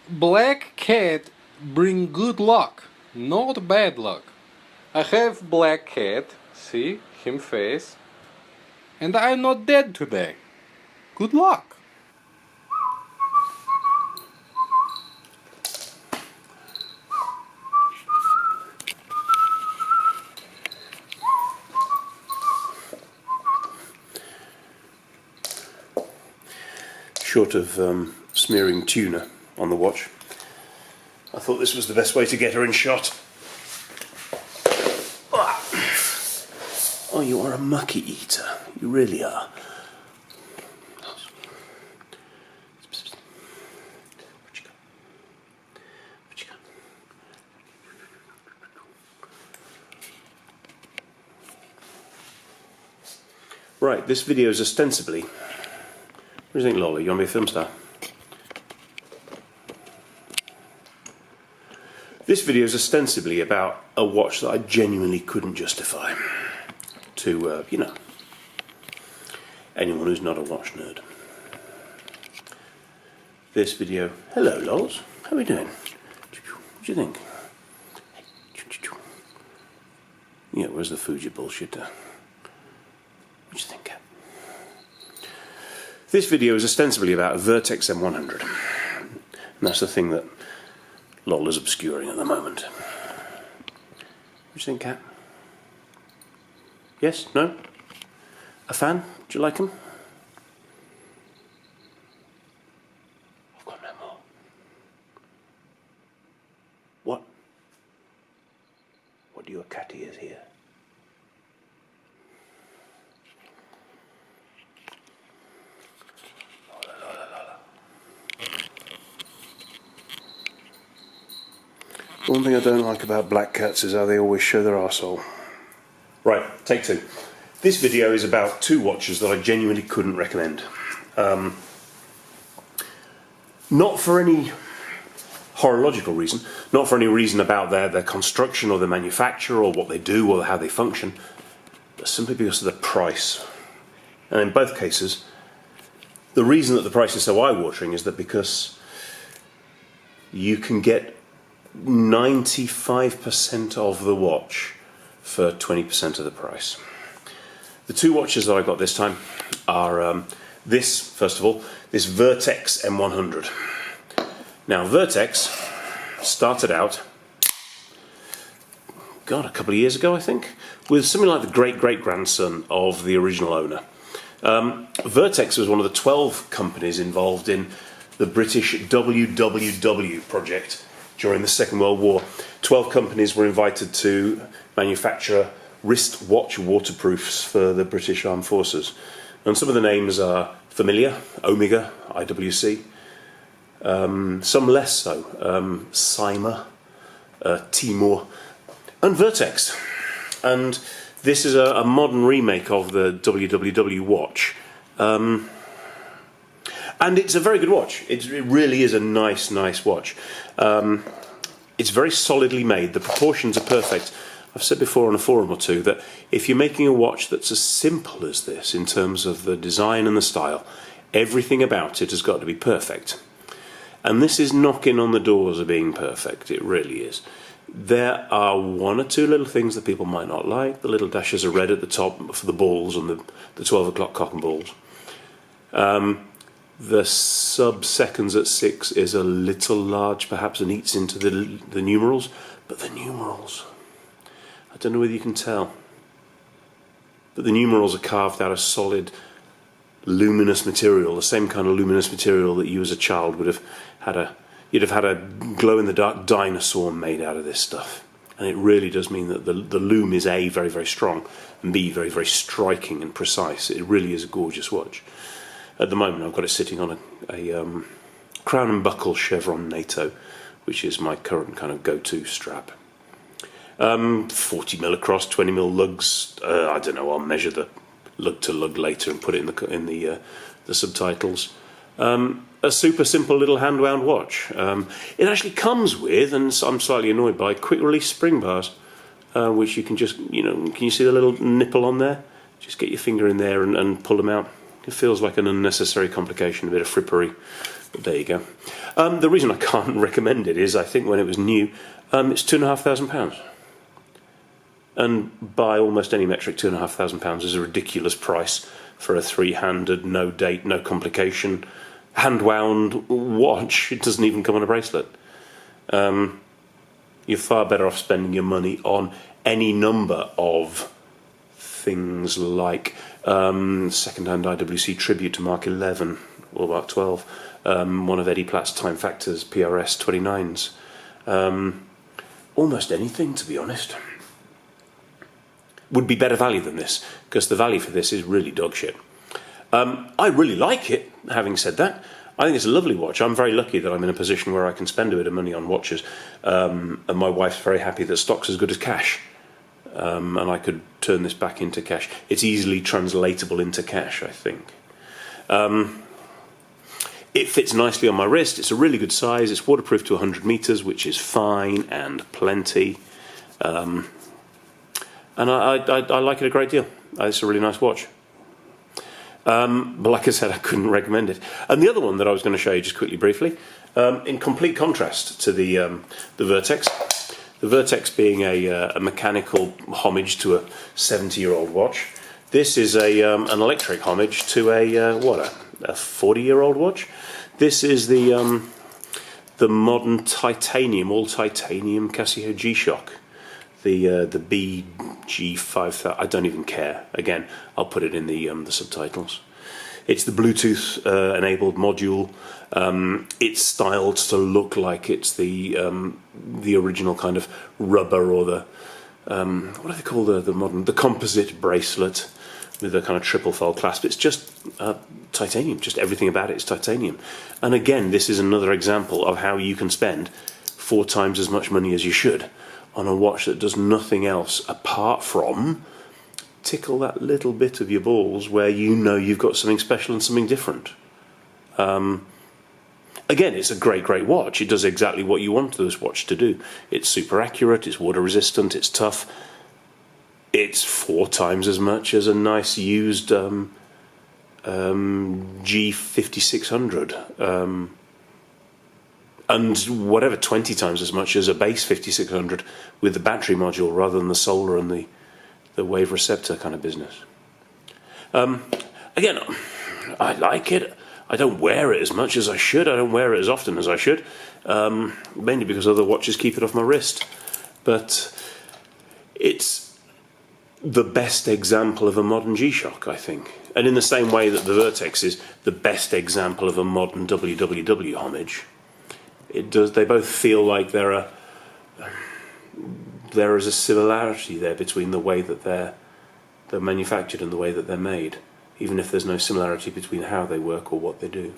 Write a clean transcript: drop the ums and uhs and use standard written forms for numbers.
Black cat bring good luck, not bad luck. I have black cat, see him face, and I'm not dead today. Good luck. Short of smearing tuna on the watch, I thought this was the best way to get her in shot. Oh, you are a mucky eater. You really are. Right, this video is ostensibly... What do you think, Lola? You want to be a film star? This video is ostensibly about a watch that I genuinely couldn't justify to, you know, anyone who's not a watch nerd. This video... Hello, Lols. How are we doing? What do you think? Yeah, where's the Fuji bullshit? What do you think, Cat? This video is ostensibly about a Vertex M100. And that's the thing that Lola's obscuring at the moment. What do you think, Cat? Yes? No? A fan? Do you like them? I've got no more. What? What do your cat ears hear? One thing I don't like about black cats is how they always show their arsehole. Right, take two. This video is about two watches that I genuinely couldn't recommend. Not for any horological reason, not for any reason about their construction or their manufacture or what they do or how they function, but simply because of the price. And in both cases, the reason that the price is so eye-watering is that because you can get 95% of the watch for 20% of the price. The two watches that I got this time are this, first of all, this Vertex M100. Now, Vertex started out, God, a couple of years ago, I think, with something like the great-great-grandson of the original owner. Vertex was one of the 12 companies involved in the British WWW project during the Second World War. 12 companies were invited to manufacture wristwatch waterproofs for the British Armed Forces. And some of the names are familiar: Omega, IWC, some less so, Cyma, Timor, and Vertex. And this is a modern remake of the WWW watch. And it's a very good watch. It really is a nice watch. It's very solidly made. The proportions are perfect. I've said before on a forum or two that if you're making a watch that's as simple as this in terms of the design and the style, everything about it has got to be perfect. And this is knocking on the doors of being perfect. It really is. There are one or two little things that people might not like. The little dashes of red at the top for the balls and the 12 o'clock cock and balls. The sub-seconds at 6 is a little large perhaps and eats into the numerals, but the numerals, I don't know whether you can tell, but the numerals are carved out of solid luminous material, the same kind of luminous material that you as a child would have had you'd have had a glow-in-the-dark dinosaur made out of this stuff. And it really does mean that the loom is A, very, very strong, and B, very, very striking and precise. It really is a gorgeous watch. At the moment I've got it sitting on a crown and buckle chevron NATO, which is my current kind of go-to strap. 40mm across, 20mm lugs. I don't know, I'll measure the lug to lug later and put it in the subtitles. A super simple little hand-wound watch. It actually comes with, and I'm slightly annoyed by, quick release spring bars, which you can just, you know, can you see the little nipple on there? Just get your finger in there and pull them out. It feels like an unnecessary complication, a bit of frippery, But there you go. The reason I can't recommend it is I think when it was new, it's £2,500. And by almost any metric, £2,500 is a ridiculous price for a three-handed, no date, no complication, hand-wound watch. It doesn't even come on a bracelet. You're far better off spending your money on any number of things like second-hand IWC tribute to Mark 11 or Mark 12, one of Eddie Platt's Time Factors PRS 29s. Almost anything, to be honest, would be better value than this, because the value for this is really dog shit. I really like it, having said that. I think it's a lovely watch. I'm very lucky that I'm in a position where I can spend a bit of money on watches, and my wife's very happy that stock's as good as cash, and I could turn this back into cash. It's easily translatable into cash, I think. It fits nicely on my wrist. It's a really good size. It's waterproof to 100 meters, which is fine and plenty. And I like it a great deal. It's a really nice watch. But like I said, I couldn't recommend it. And the other one that I was going to show you just quickly, briefly, in complete contrast to the Vertex. The Vertex being a mechanical homage to a 70-year-old watch. This is an electric homage to a 40-year-old watch. This is the modern titanium, all titanium Casio G-Shock. The BG5000. I don't even care. Again, I'll put it in the subtitles. It's the Bluetooth enabled module. It's styled to look like it's the original kind of rubber, or the what do they call the composite bracelet with a kind of triple fold clasp. It's just titanium. Just everything about it is titanium. And again, this is another example of how you can spend 4 times as much money as you should on a watch that does nothing else apart from tickle that little bit of your balls where you know you've got something special and something different. Again, it's a great watch. It does exactly what you want this watch to do. It's super accurate, it's water resistant, it's tough. It's 4 times as much as a nice used G5600. And whatever, 20 times as much as a base 5600 with the battery module rather than the solar and the wave receptor kind of business. Again, I like it. I don't wear it as much as I should. I don't wear it as often as I should, mainly because other watches keep it off my wrist. But it's the best example of a modern G-Shock, I think. And in the same way that the Vertex is the best example of a modern WWW homage. They both feel like there is a similarity there between the way that they're manufactured and the way that they're made, even if there's no similarity between how they work or what they do.